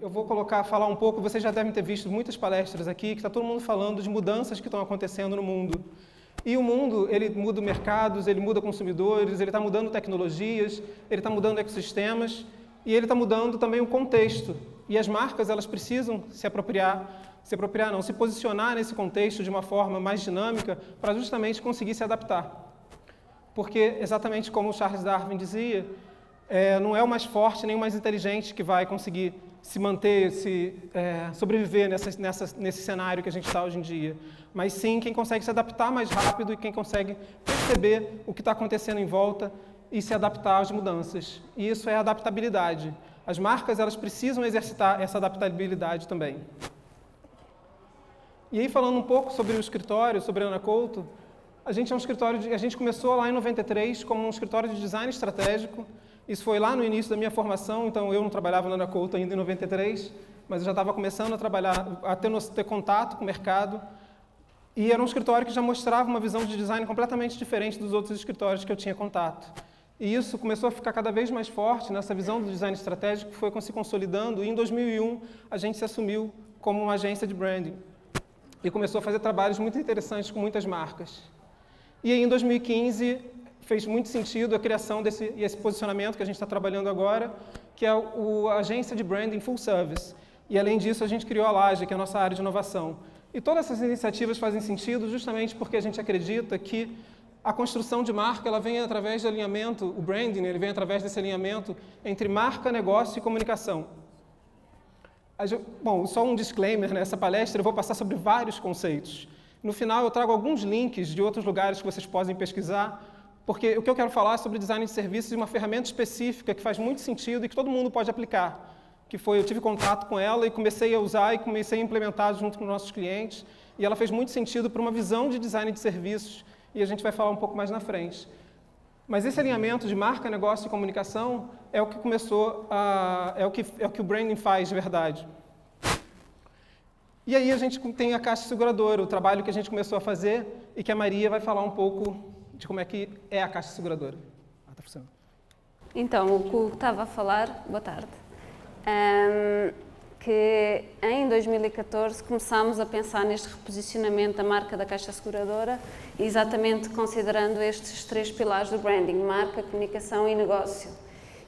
eu vou falar um pouco, vocês já devem ter visto muitas palestras aqui, que está todo mundo falando de mudanças que estão acontecendo no mundo. E o mundo, ele muda mercados, ele muda consumidores, ele está mudando tecnologias, ele está mudando ecossistemas, e ele está mudando também o contexto. E as marcas, elas precisam se posicionar nesse contexto de uma forma mais dinâmica para justamente conseguir se adaptar. Porque, exatamente como o Charles Darwin dizia, não é o mais forte nem o mais inteligente que vai conseguir se manter, sobreviver nesse cenário que a gente está hoje em dia, mas sim quem consegue se adaptar mais rápido e quem consegue perceber o que está acontecendo em volta e se adaptar às mudanças. E isso é adaptabilidade. As marcas, elas precisam exercitar essa adaptabilidade também. E aí, falando um pouco sobre o escritório, sobre a Ana Couto, a gente começou lá em 93 como um escritório de design estratégico. Isso foi lá no início da minha formação, então eu não trabalhava na Ana Couto ainda em 93, mas eu já estava começando a trabalhar, a ter contato com o mercado. E era um escritório que já mostrava uma visão de design completamente diferente dos outros escritórios que eu tinha contato. E isso começou a ficar cada vez mais forte nessa visão do design estratégico, que foi se consolidando, e em 2001 a gente se assumiu como uma agência de branding. E começou a fazer trabalhos muito interessantes com muitas marcas. E aí, em 2015, fez muito sentido a criação esse posicionamento que a gente está trabalhando agora, que é a agência de branding full service. E, além disso, a gente criou a Laje, que é a nossa área de inovação. E todas essas iniciativas fazem sentido justamente porque a gente acredita que a construção de marca ela vem através do alinhamento, o branding ele vem através desse alinhamento entre marca, negócio e comunicação. Bom, só um disclaimer, nessa palestra eu vou passar sobre vários conceitos. No final, eu trago alguns links de outros lugares que vocês podem pesquisar, porque o que eu quero falar é sobre design de serviços e uma ferramenta específica que faz muito sentido e que todo mundo pode aplicar. Eu tive contato com ela e comecei a usar e comecei a implementar junto com os nossos clientes, e ela fez muito sentido para uma visão de design de serviços, e a gente vai falar um pouco mais na frente. Mas esse alinhamento de marca, negócio e comunicação é o que é o que o branding faz de verdade. E aí a gente tem a Caixa Seguradora, o trabalho que a gente começou a fazer e que a Maria vai falar um pouco de como é que é a Caixa Seguradora. Tá funcionando. Então, o que eu estava a falar, boa tarde, que em 2014 começámos a pensar neste reposicionamento da marca da Caixa Seguradora, exatamente considerando estes 3 pilares do branding, marca, comunicação e negócio,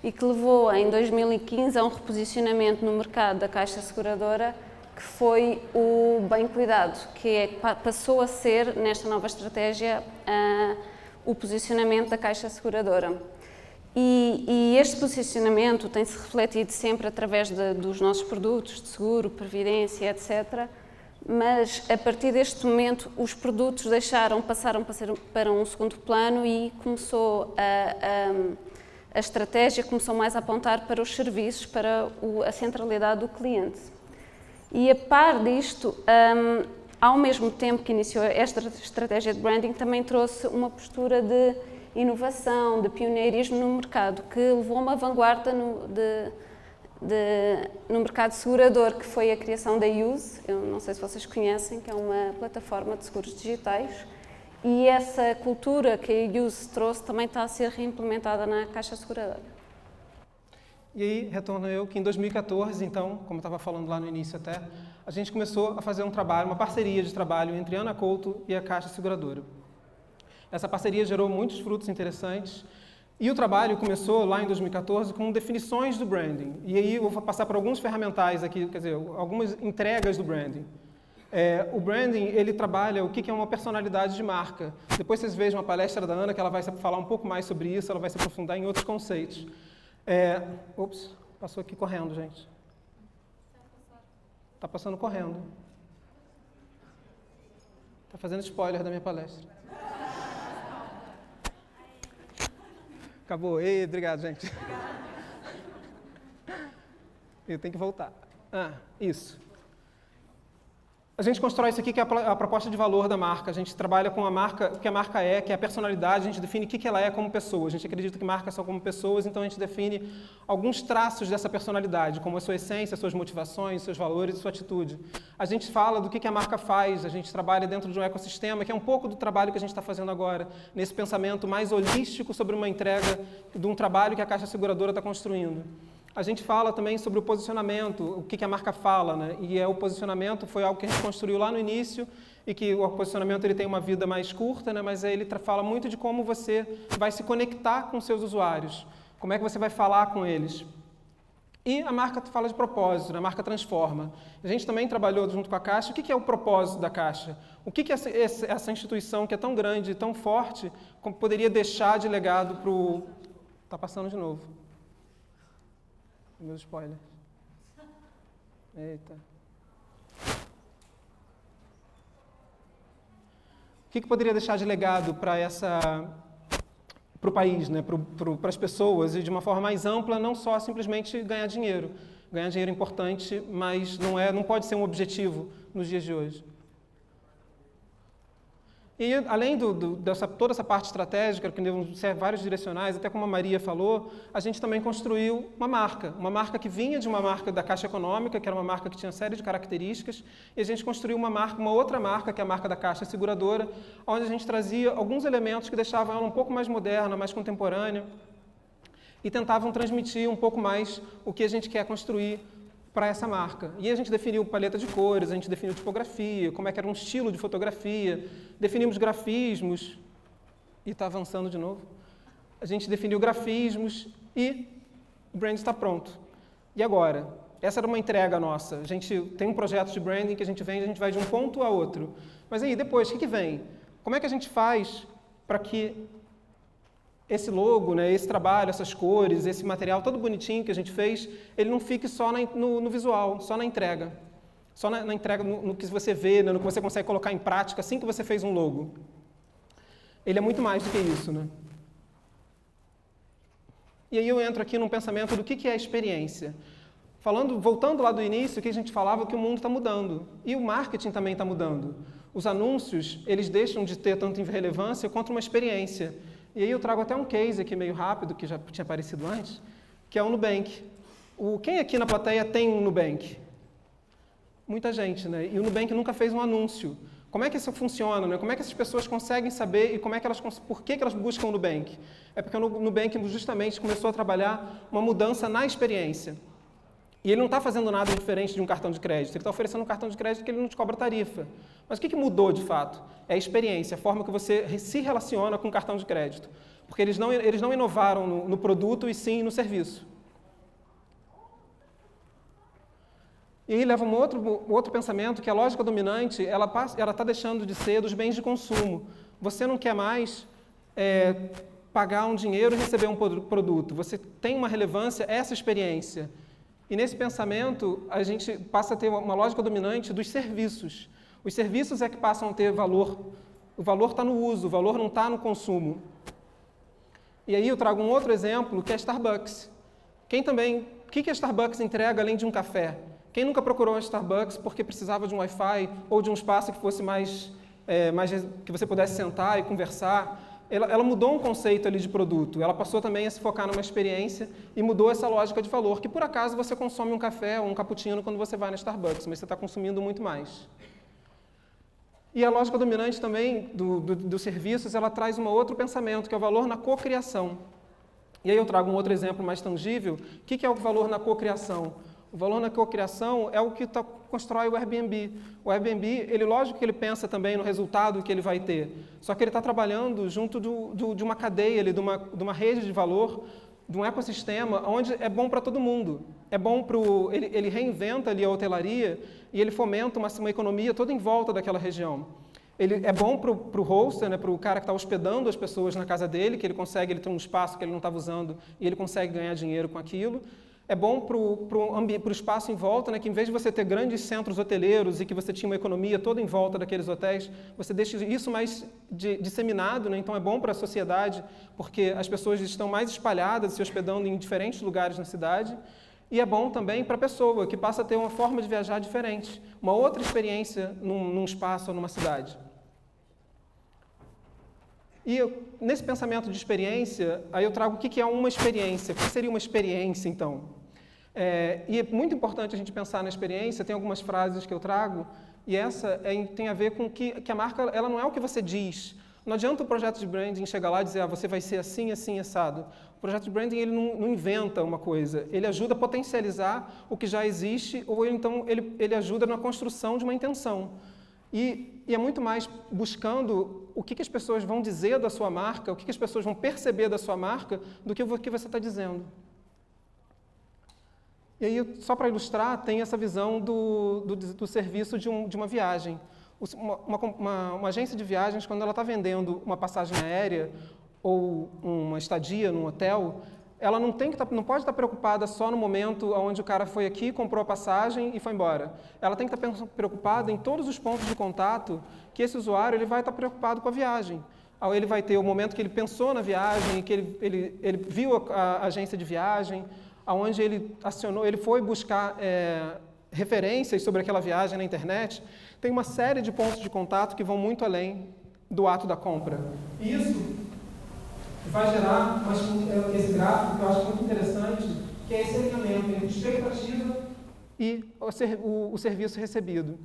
e que levou em 2015 a um reposicionamento no mercado da Caixa Seguradora que foi o bem cuidado, que passou a ser, nesta nova estratégia, o posicionamento da Caixa Seguradora. E este posicionamento tem-se refletido sempre através dos nossos produtos de seguro, previdência, etc. Mas, a partir deste momento, os produtos passaram para um segundo plano e a estratégia começou mais a apontar para os serviços, para a centralidade do cliente. E a par disto, ao mesmo tempo que iniciou esta estratégia de branding, também trouxe uma postura de inovação, de pioneirismo no mercado, que levou a uma vanguarda no mercado segurador, que foi a criação da Use. Eu não sei se vocês conhecem, que é uma plataforma de seguros digitais. E essa cultura que a Use trouxe também está a ser reimplementada na Caixa Seguradora. E aí, retorno eu, que em 2014, então, como eu estava falando lá no início até, a gente começou a fazer um trabalho, uma parceria de trabalho entre a Ana Couto e a Caixa Seguradora. Essa parceria gerou muitos frutos interessantes e o trabalho começou lá em 2014 com definições do branding. E aí eu vou passar por alguns ferramentais aqui, quer dizer, algumas entregas do branding. O branding, ele trabalha o que é uma personalidade de marca. Depois vocês vejam a palestra da Ana, que ela vai falar um pouco mais sobre isso, ela vai se aprofundar em outros conceitos. Ops, passou aqui correndo, gente. Está passando correndo. Está fazendo spoiler da minha palestra. Acabou. Ei, obrigado, gente. Eu tenho que voltar. Isso. A gente constrói isso aqui, que é a proposta de valor da marca. A gente trabalha com a marca, o que a marca é, que é a personalidade, a gente define o que ela é como pessoa. A gente acredita que marcas são como pessoas, então a gente define alguns traços dessa personalidade, como a sua essência, suas motivações, seus valores e sua atitude. A gente fala do que a marca faz, a gente trabalha dentro de um ecossistema, que é um pouco do trabalho que a gente está fazendo agora, nesse pensamento mais holístico sobre uma entrega de um trabalho que a Caixa Seguradora está construindo. A gente fala também sobre o posicionamento, o que a marca fala, né? E o posicionamento foi algo que a gente construiu lá no início e que o posicionamento ele tem uma vida mais curta, né? Mas ele fala muito de como você vai se conectar com seus usuários, como é que você vai falar com eles. E a marca fala de propósito, né? A marca transforma. A gente também trabalhou junto com a Caixa. O que é o propósito da Caixa? O que essa instituição que é tão grande e tão forte como poderia deixar de legado para o... Está passando de novo. Meus spoilers. Eita. O que poderia deixar de legado para o país, né? Para as pessoas, e de uma forma mais ampla, não só simplesmente ganhar dinheiro. Ganhar dinheiro é importante, mas não pode ser um objetivo nos dias de hoje. E, além toda essa parte estratégica, que devem ser vários direcionais, até como a Maria falou, a gente também construiu uma marca que vinha de uma marca da Caixa Econômica, que era uma marca que tinha série de características, e a gente construiu uma outra marca, que é a marca da Caixa Seguradora, onde a gente trazia alguns elementos que deixavam ela um pouco mais moderna, mais contemporânea, e tentavam transmitir um pouco mais o que a gente quer construir para essa marca. E a gente definiu paleta de cores, a gente definiu tipografia, como é que era um estilo de fotografia, definimos grafismos, e está avançando de novo. A gente definiu grafismos e o brand está pronto. E agora? Essa era uma entrega nossa. A gente tem um projeto de branding que a gente vende, a gente vai de um ponto a outro. Mas aí, depois, o que vem? Como é que a gente faz para que esse logo, né, esse trabalho, essas cores, esse material todo bonitinho que a gente fez, ele não fique só no visual, só na entrega. Só na entrega, no que você vê, né, no que você consegue colocar em prática assim que você fez um logo. Ele é muito mais do que isso, né? E aí eu entro aqui num pensamento do que é a experiência. Voltando lá do início, que a gente falava que o mundo está mudando. E o marketing também está mudando. Os anúncios, eles deixam de ter tanta relevância quanto uma experiência. E aí eu trago até um case aqui meio rápido, que já tinha aparecido antes, que é o Nubank. Quem aqui na plateia tem um Nubank? Muita gente, né? E o Nubank nunca fez um anúncio. Como é que isso funciona, né? Como é que essas pessoas conseguem saber e por que elas buscam o Nubank? É porque o Nubank justamente começou a trabalhar uma mudança na experiência. E ele não está fazendo nada diferente de um cartão de crédito. Ele está oferecendo um cartão de crédito que ele não te cobra tarifa. Mas o que mudou de fato? É a experiência, a forma que você se relaciona com o cartão de crédito. Porque eles não inovaram no produto e sim no serviço. E aí leva um outro pensamento, que a lógica dominante ela está deixando de ser dos bens de consumo. Você não quer mais pagar um dinheiro e receber um produto. Você tem uma relevância, essa experiência. E nesse pensamento, a gente passa a ter uma lógica dominante dos serviços. Os serviços é que passam a ter valor. O valor está no uso, o valor não está no consumo. E aí eu trago um outro exemplo, que é a Starbucks. O que a Starbucks entrega além de um café? Quem nunca procurou a Starbucks porque precisava de um Wi-Fi ou de um espaço que fosse mais que você pudesse sentar e conversar? Ela mudou um conceito ali de produto, ela passou também a se focar numa experiência e mudou essa lógica de valor, que por acaso você consome um café ou um cappuccino quando você vai na Starbucks, mas você está consumindo muito mais. E a lógica dominante também dos serviços, ela traz um outro pensamento, que é o valor na cocriação. E aí eu trago um outro exemplo mais tangível. O que é o valor na cocriação? O valor na cocriação é o que constrói o Airbnb. O Airbnb, lógico que ele pensa também no resultado que ele vai ter, só que ele está trabalhando junto de uma cadeia, de uma rede de valor, de um ecossistema onde é bom para todo mundo. É bom ele reinventa ali a hotelaria e ele fomenta uma economia toda em volta daquela região. Ele é bom para o hoster, né, para o cara que está hospedando as pessoas na casa dele, que ele tem um espaço que ele não estava usando e ele consegue ganhar dinheiro com aquilo. É bom para o espaço em volta, né, que em vez de você ter grandes centros hoteleiros e que você tinha uma economia toda em volta daqueles hotéis, você deixa isso mais disseminado, né, então é bom para a sociedade, porque as pessoas estão mais espalhadas, se hospedando em diferentes lugares na cidade, e é bom também para a pessoa, que passa a ter uma forma de viajar diferente, uma outra experiência num espaço ou numa cidade. E nesse pensamento de experiência, aí eu trago o que é uma experiência. O que seria uma experiência, então? E é muito importante a gente pensar na experiência, tem algumas frases que eu trago, e essa tem a ver com que a marca ela não é o que você diz. Não adianta o projeto de branding chegar lá e dizer, você vai ser assim, assim, assado. O projeto de branding ele não inventa uma coisa, ele ajuda a potencializar o que já existe, ou então ele ajuda na construção de uma intenção. E é muito mais buscando o que as pessoas vão dizer da sua marca, o que as pessoas vão perceber da sua marca, do que o que você está dizendo. E aí, só para ilustrar, tem essa visão do serviço de uma viagem. Uma agência de viagens, quando ela está vendendo uma passagem aérea ou uma estadia num hotel, ela não pode estar preocupada só no momento onde o cara foi aqui, comprou a passagem e foi embora. Ela tem que estar preocupada em todos os pontos de contato que esse usuário ele vai estar preocupado com a viagem. Ele vai ter o momento que ele pensou na viagem, que ele viu a agência de viagem, onde ele foi buscar referências sobre aquela viagem na internet. Tem uma série de pontos de contato que vão muito além do ato da compra. Isso vai gerar esse gráfico que eu acho muito interessante, que é esse alinhamento entre expectativa e o serviço recebido.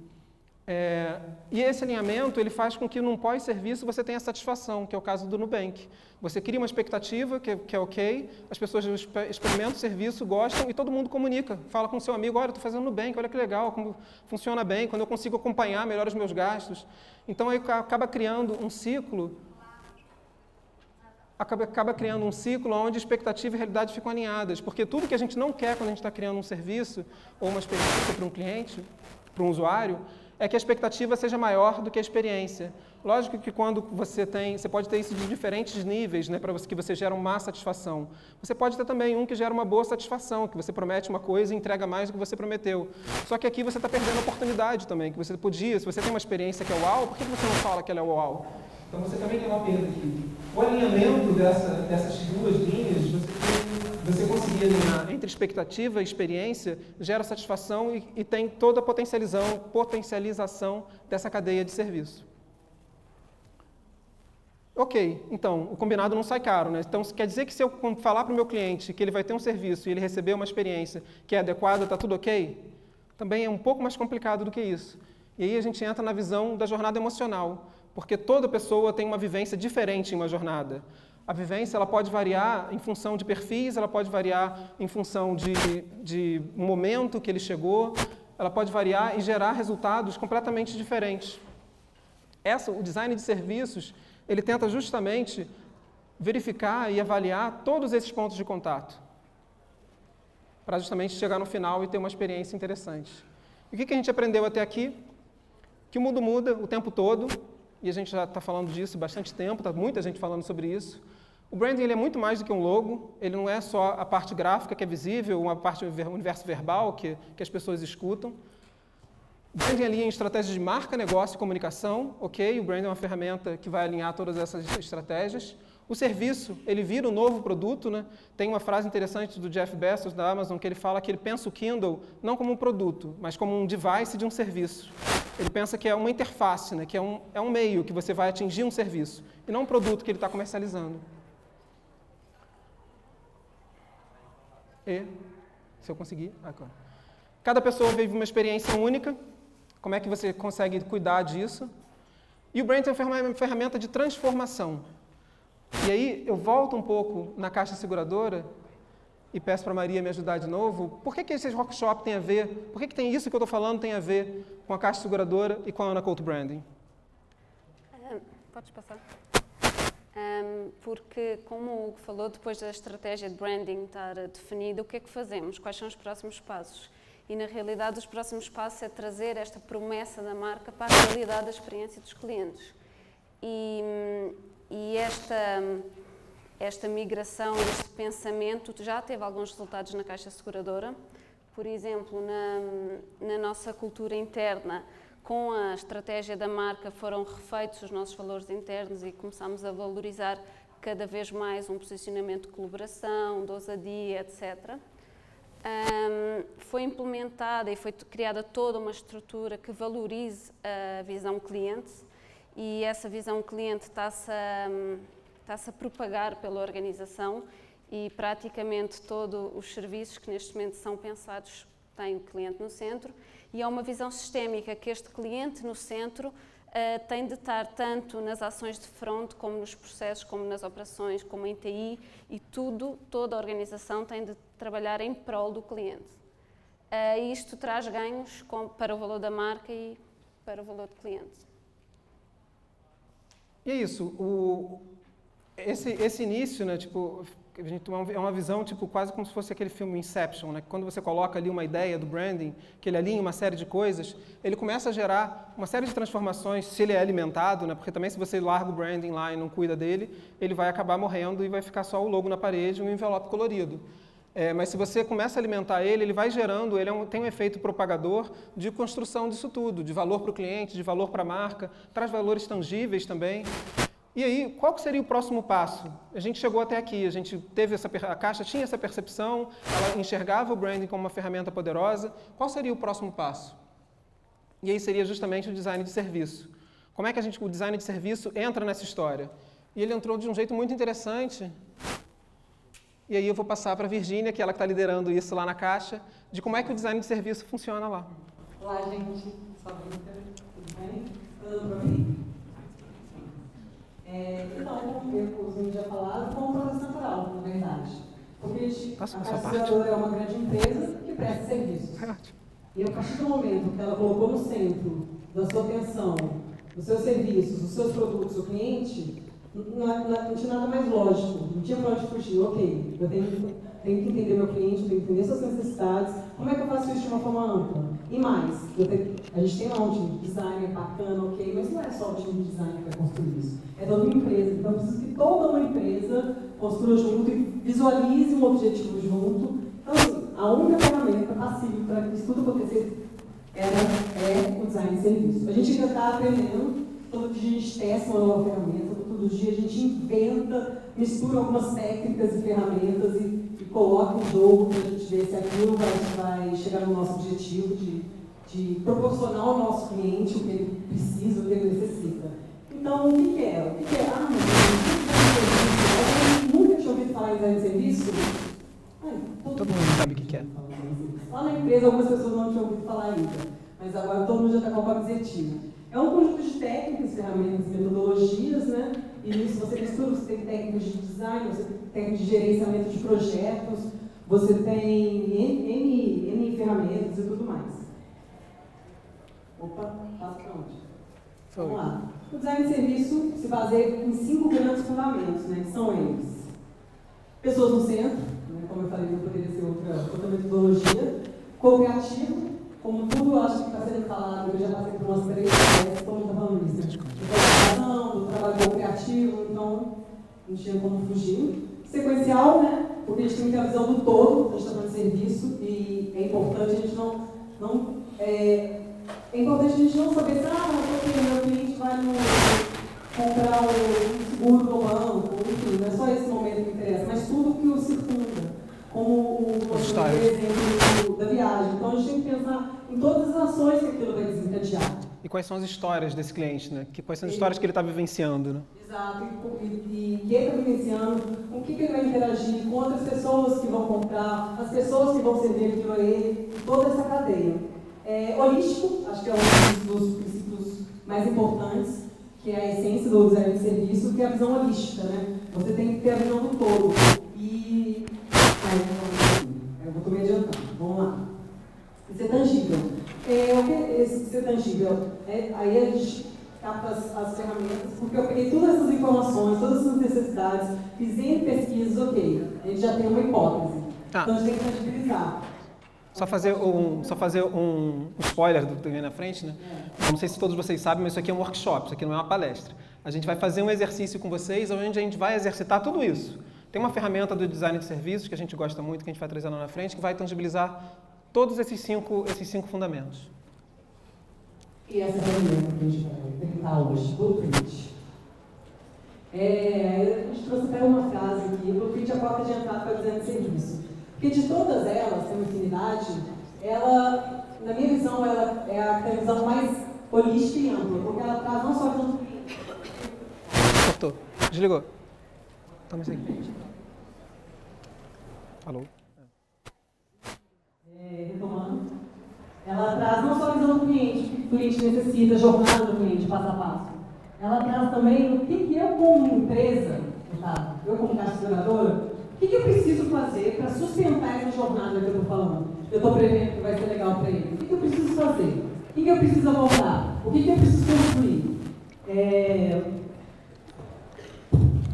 E esse alinhamento ele faz com que num pós-serviço você tenha satisfação, que é o caso do Nubank. Você cria uma expectativa que é ok, as pessoas experimentam o serviço, gostam e todo mundo comunica. Fala com o seu amigo, olha, eu estou fazendo Nubank, olha que legal, como funciona bem, quando eu consigo acompanhar melhor os meus gastos. Então aí acaba criando um ciclo onde expectativa e realidade ficam alinhadas, porque tudo que a gente não quer quando a gente está criando um serviço ou uma experiência para um cliente, para um usuário, é que a expectativa seja maior do que a experiência. Lógico que quando você pode ter isso de diferentes níveis, né, para que você gera uma má satisfação. Você pode ter também um que gera uma boa satisfação, que você promete uma coisa e entrega mais do que você prometeu. Só que aqui você está perdendo a oportunidade também, que você podia, se você tem uma experiência que é uau, por que você não fala que ela é uau? Então você também tem uma perda aqui. O alinhamento dessas duas linhas, você conseguir alinhar entre expectativa e experiência, gera satisfação e tem toda a potencialização dessa cadeia de serviço. Ok, então, o combinado não sai caro, né? Então, quer dizer que se eu falar para o meu cliente que ele vai ter um serviço e ele receber uma experiência que é adequada, está tudo ok? Também é um pouco mais complicado do que isso. E aí a gente entra na visão da jornada emocional, porque toda pessoa tem uma vivência diferente em uma jornada. A vivência ela pode variar em função de perfis, ela pode variar em função de momento que ele chegou, ela pode variar e gerar resultados completamente diferentes. O design de serviços, ele tenta justamente verificar e avaliar todos esses pontos de contato, para justamente chegar no final e ter uma experiência interessante. E o que a gente aprendeu até aqui? Que o mundo muda o tempo todo, e a gente já está falando disso há bastante tempo, está muita gente falando sobre isso. O branding ele é muito mais do que um logo, ele não é só a parte gráfica que é visível, uma parte do universo verbal que as pessoas escutam. O branding alinha em estratégias de marca, negócio e comunicação, ok? O branding é uma ferramenta que vai alinhar todas essas estratégias. O serviço, ele vira um novo produto, né? Tem uma frase interessante do Jeff Bezos, da Amazon, que ele fala que ele pensa o Kindle não como um produto, mas como um device de um serviço. Ele pensa que é uma interface, né? Que é um meio que você vai atingir um serviço, e não um produto que ele está comercializando. Se eu conseguir, agora. Cada pessoa vive uma experiência única. Como é que você consegue cuidar disso? E o branding é uma ferramenta de transformação. E aí eu volto um pouco na Caixa Seguradora e peço para a Maria me ajudar de novo. Por que esse workshop tem a ver? Por que tem isso que eu estou falando tem a ver com a Caixa Seguradora e com a Ana Couto Branding? Podes passar? Porque, como o Hugo falou, depois da estratégia de branding estar definida, o que é que fazemos? Quais são os próximos passos? E, na realidade, os próximos passos é trazer esta promessa da marca para a realidade da experiência dos clientes. E esta migração, este pensamento já teve alguns resultados na Caixa Seguradora. Por exemplo, na nossa cultura interna, com a estratégia da marca foram refeitos os nossos valores internos e começámos a valorizar cada vez mais um posicionamento de colaboração, de ousadia, etc. Foi implementada e foi criada toda uma estrutura que valorize a visão cliente e essa visão cliente está-se a propagar pela organização e praticamente todos os serviços que neste momento são pensados têm o cliente no centro e é uma visão sistémica que este cliente no centro tem de estar tanto nas ações de front, como nos processos, como nas operações, como em TI, e toda a organização tem de trabalhar em prol do cliente. Isto traz ganhos para o valor da marca e para o valor do cliente. E é isso, esse início, né, tipo, a gente é uma visão tipo, quase como se fosse aquele filme Inception, né, que quando você coloca ali uma ideia do branding, que ele alinha uma série de coisas, ele começa a gerar uma série de transformações, se ele é alimentado, né, porque também se você larga o branding lá e não cuida dele, ele vai acabar morrendo e vai ficar só o logo na parede e um envelope colorido. Mas se você começa a alimentar ele, ele vai gerando, tem um efeito propagador de construção disso tudo, de valor para o cliente, de valor para a marca, traz valores tangíveis também. E aí, qual que seria o próximo passo? A gente chegou até aqui, a gente teve a Caixa tinha essa percepção, ela enxergava o branding como uma ferramenta poderosa. Qual seria o próximo passo? E aí seria justamente o design de serviço. Como é que o design de serviço entra nessa história? E ele entrou de um jeito muito interessante. E aí eu vou passar para a Virgínia, que ela está liderando isso lá na Caixa, de como é que o design de serviço funciona lá. Olá, gente. Sabrina, tudo bem? Tudo para mim? Então, como os meninos já falaram, foi um processo natural, na verdade. Porque a Caixa Seguradora é uma grande empresa que presta serviços. E a partir do momento que ela colocou no centro da sua atenção, dos seus serviços, dos seus produtos, o cliente, não tinha nada mais lógico, não tinha para onde fugir. Ok, eu tenho que entender meu cliente, eu tenho que entender suas necessidades, como é que eu faço isso de uma forma ampla? E mais, a gente tem lá um time de design, é bacana, ok, mas não é só o time de design que vai construir isso, é toda uma empresa. Então, eu preciso que toda uma empresa construa junto e visualize um objetivo junto. Então, assim, a única ferramenta passível para que isso tudo acontecer é o design de serviço. A gente ainda está aprendendo, todo dia a gente testa uma nova ferramenta, todo dia a gente inventa, mistura algumas técnicas e ferramentas e coloca em jogo para a gente ver se aquilo vai chegar no nosso objetivo de proporcionar ao nosso cliente o que ele precisa, o que ele necessita. Então, o que é? Mas eu nunca tinha ouvido falar em design de serviço? Todo mundo sabe o que é. Lá na empresa, algumas pessoas não tinham ouvido falar ainda, mas agora todo mundo já está com a camisetinha. É um conjunto de técnicas, ferramentas, metodologias, né? E nisso você mistura, você tem técnicas de design, você tem técnicas de gerenciamento de projetos, você tem N ferramentas e tudo mais. Opa, passa para onde? Vamos lá. O design de serviço se baseia em 5 grandes fundamentos, né? Que são eles. Pessoas no centro, né? Como eu falei, não poderia ser outra metodologia. Cooperativo, como tudo eu acho que está sendo falado, eu já passei por umas 3 vezes, todo mundo está falando isso. Do trabalho cooperativo, então não tinha como fugir. Sequencial, né? Porque a gente tem que ter a visão do todo, a gente está falando de serviço, e é importante a gente é importante a gente não saber se meu cliente vai comprar um seguro no banco, enfim, não é só esse momento que interessa, mas tudo que o circunda, como o exemplo da viagem. Então a gente tem que pensar em todas as ações que aquilo vai desencadear. E quais são as histórias desse cliente, né? Quais são as histórias que ele está vivenciando, né? Exato, e que ele está vivenciando, com o que ele vai interagir, com outras pessoas que vão comprar, as pessoas que vão servir aquilo a ele, toda essa cadeia. Holístico, acho que é um dos princípios mais importantes, que é a essência do design de serviço, que é a visão holística, né? Você tem que ter a visão do todo. E... eu estou me adiantando, vamos lá. Ser tangível. O que é esse ser tangível? Aí a gente capta as ferramentas, porque eu peguei todas essas informações, todas essas necessidades, fiz N pesquisas, ok, a gente já tem uma hipótese. Então a gente tem que tangibilizar. Só fazer um spoiler do que vem na frente, né? Não sei se todos vocês sabem, mas isso aqui é um workshop, isso aqui não é uma palestra. A gente vai fazer um exercício com vocês, onde a gente vai exercitar tudo isso. Tem uma ferramenta do design de serviços, que a gente gosta muito, que a gente vai trazendo na frente, que vai tangibilizar todos esses cinco fundamentos. E essa ferramenta que a gente vai tentar hoje, Blueprint. A gente trouxe até uma frase aqui, Blueprint é a porta de entrada para o design de serviço. Porque de todas elas, tem uma infinidade, ela, na minha visão, ela é a visão mais holística e ampla, porque ela traz não só a visão do cliente. Cortou. Desligou. Toma isso aqui. Alô? Retomando, ela traz não só a visão do cliente, o que o cliente necessita, a jornada do cliente, passo a passo. Ela traz também o que eu, como empresa, eu como caixa seguradora, o que eu preciso fazer para sustentar essa jornada que eu estou falando? Eu estou prevendo que vai ser legal para ele. O que eu preciso fazer? O que eu preciso abordar? O que eu preciso construir?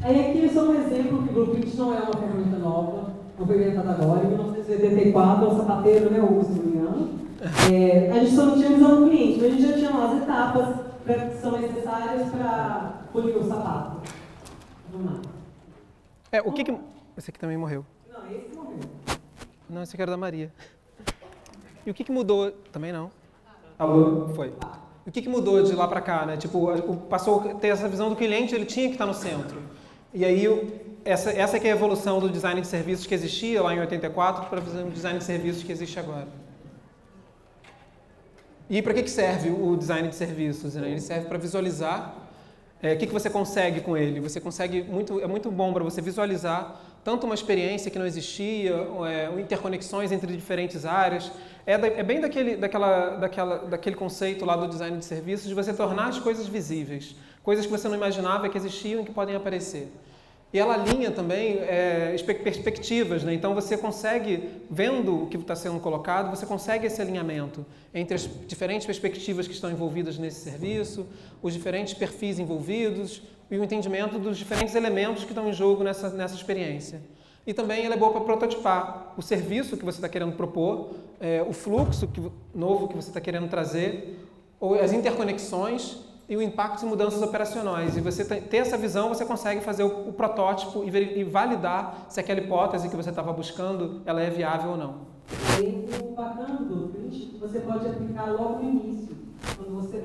Aí aqui é só um exemplo que o Blueprint não é uma ferramenta nova, não foi inventada agora. Em 1984, o sapateiro, né, o se não me engano. A gente só não tinha visão do cliente, mas a gente já tinha lá as etapas que são necessárias para polir o sapato. Vamos lá. Esse aqui também morreu. Não, esse morreu. Não, esse aqui era da Maria. E o que mudou? Também não. Alô? Foi. O que mudou de lá para cá, né? Tipo, passou a ter essa visão do cliente, ele tinha que estar no centro. E aí, essa que é a evolução do design de serviços que existia lá em 84 para o design de serviços que existe agora. E para que serve o design de serviços? Né? Ele serve para visualizar o que você consegue com ele. Você consegue é muito bom para você visualizar tanto uma experiência que não existia, interconexões entre diferentes áreas. É bem daquele conceito lá do design de serviços de você tornar as coisas visíveis, coisas que você não imaginava que existiam e que podem aparecer. E ela alinha também perspectivas, né? Então você consegue, vendo o que está sendo colocado, você consegue esse alinhamento entre as diferentes perspectivas que estão envolvidas nesse serviço, os diferentes perfis envolvidos e o entendimento dos diferentes elementos que estão em jogo nessa experiência. E também ela é boa para prototipar o serviço que você está querendo propor, o fluxo novo que você está querendo trazer, ou as interconexões e o impacto de mudanças operacionais. E você ter essa visão, você consegue fazer o protótipo e validar se aquela hipótese que você estava buscando, ela é viável ou não. E o bacana do Blueprint, você pode aplicar logo no início, quando você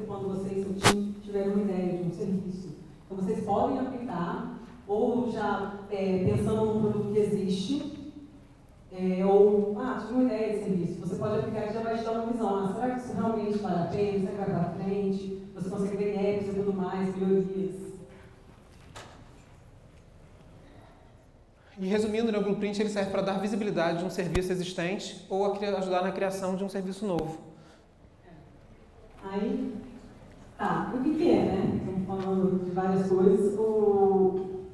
e seu time tiverem uma ideia de um serviço. Então, vocês podem aplicar, ou já pensando num produto que existe, tive uma ideia de serviço. Você pode aplicar que já vai te dar uma visão. Será que isso realmente vale a pena? Será que vai para frente? Você consegue ver apps e tudo mais, melhorias. E resumindo, o Blueprint ele serve para dar visibilidade de um serviço existente ou ajudar na criação de um serviço novo. Aí, o que é, né? Estamos falando de várias coisas.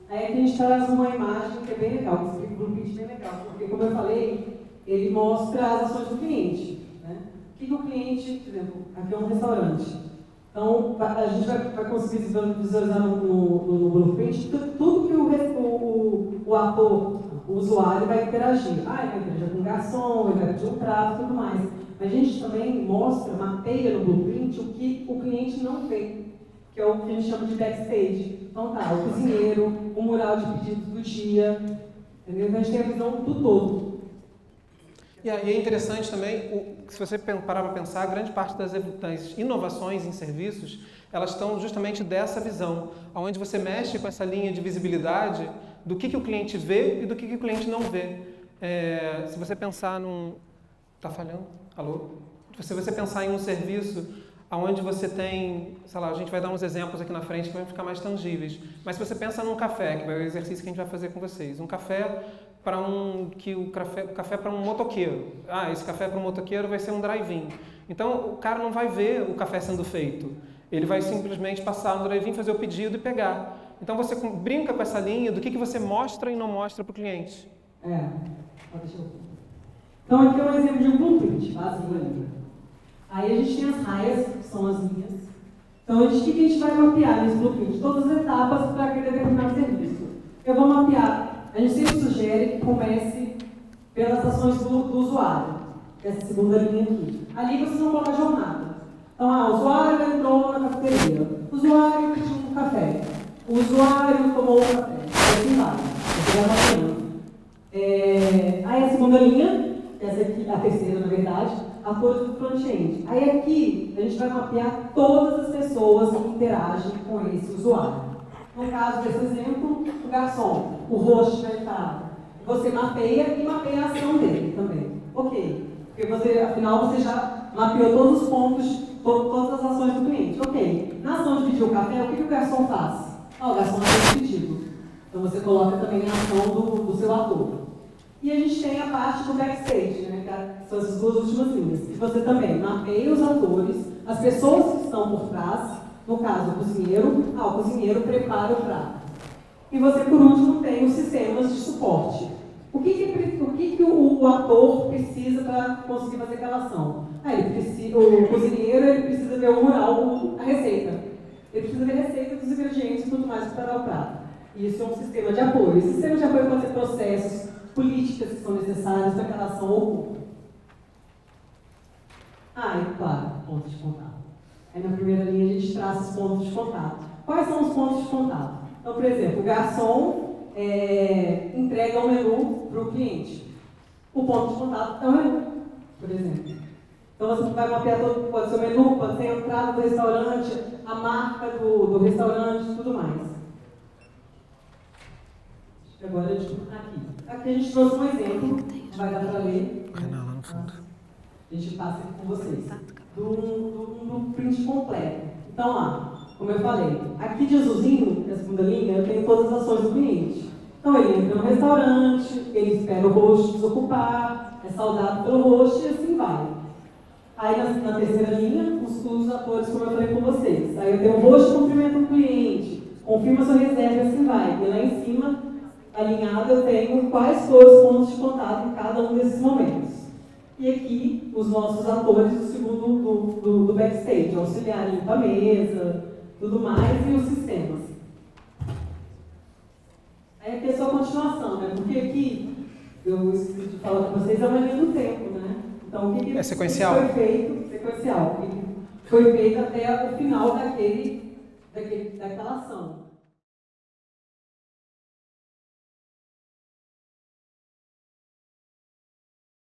Aí aqui a gente traz uma imagem que é bem legal, que explica o Blueprint bem legal, porque, como eu falei, ele mostra as ações do cliente. Né? O que o cliente, por exemplo, aqui é um restaurante. Então, a gente vai conseguir visualizar no Blueprint tudo que o ator, o usuário, vai interagir. Ele vai interagir com o garçom, ele vai pedir um prato e tudo mais. Mas a gente também mapeia no Blueprint o que o cliente não vê, que é o que a gente chama de backstage. Então o cozinheiro, o mural de pedidos do dia, entendeu? Então a gente tem a visão do todo. E é interessante também, se você parar para pensar, grande parte das inovações em serviços, elas estão justamente dessa visão, onde você mexe com essa linha de visibilidade do que o cliente vê e do que o cliente não vê. Se você pensar num... Está falhando? Alô? Se você pensar em um serviço onde você tem, sei lá, a gente vai dar uns exemplos aqui na frente que vão ficar mais tangíveis, mas se você pensa num café, que é o exercício que a gente vai fazer com vocês, um café para o café para um motoqueiro. Esse café para um motoqueiro vai ser um drive-in. Então, o cara não vai ver o café sendo feito. Ele vai simplesmente passar no drive-in, fazer o pedido e pegar. Então, você brinca com essa linha do que você mostra e não mostra para o cliente. Então, aqui é um exemplo de um blueprint, basicamente. Aí a gente tem as raias, que são as linhas. Então, o que a gente vai mapear nesse blueprint? Todas as etapas para aquele determinado serviço. Eu vou mapear. A gente sempre sugere que comece pelas ações do usuário, essa segunda linha aqui. Ali vocês vão colocar a jornada. Então, o usuário entrou na cafeteria, o usuário pediu um café, o usuário tomou um café, e assim vai. Aí a segunda linha, essa aqui, a terceira na verdade, atores do front-end. Aí aqui a gente vai mapear todas as pessoas que interagem com esse usuário. No caso desse exemplo, o garçom, o host vai estar. Você mapeia e mapeia a ação dele também. Ok. Porque afinal você já mapeou todos os pontos, todas as ações do cliente. Ok. Na ação de pedir o café, o que o garçom faz? O garçom faz o pedido. Então você coloca também a ação do seu ator. E a gente tem a parte do backstage, né? são essas duas últimas linhas. E você também mapeia os atores, as pessoas que estão por trás, no caso, o cozinheiro prepara o prato. E você, por último, tem os sistemas de suporte. O que o ator precisa para conseguir fazer aquela ação? O cozinheiro ele precisa ver o mural, a receita. Ele precisa ver a receita dos ingredientes e tudo mais para preparar o prato. Isso é um sistema de apoio. Esse sistema de apoio pode ser processos, políticas que são necessárias para que aquela ação ocorra. E claro, pontos de contato. Aí na primeira linha a gente traça os pontos de contato. Quais são os pontos de contato? Então, por exemplo, o garçom entrega um menu para o cliente. O ponto de contato é o menu, por exemplo. Então você vai mapear todo, pode ser o menu, pode ser a entrada do restaurante, a marca do restaurante, tudo mais. Agora aqui a gente trouxe um exemplo, vai dar para ler. Renan, lá no fundo. A gente passa aqui com vocês. Do print completo. Então lá, como eu falei, aqui de azulzinho, na segunda linha, eu tenho todas as ações do cliente. Então ele entra no restaurante, ele espera o host desocupar, é saudado pelo host e assim vai. Aí na terceira linha, os atores, como eu falei com vocês. Aí eu tenho o host cumprimenta o cliente, confirma sua reserva e assim vai. E lá em cima, alinhado, eu tenho quais foram os pontos de contato em cada um desses momentos. E aqui, os nossos atores do segundo do backstage, auxiliar, limpa a mesa, tudo mais, e os sistemas. Aí aqui é só a continuação, né? Porque aqui, eu esqueci de falar com vocês, é uma linha do tempo, né? Então, o que é sequencial. Foi feito, sequencial, o que foi feito até o final daquela ação.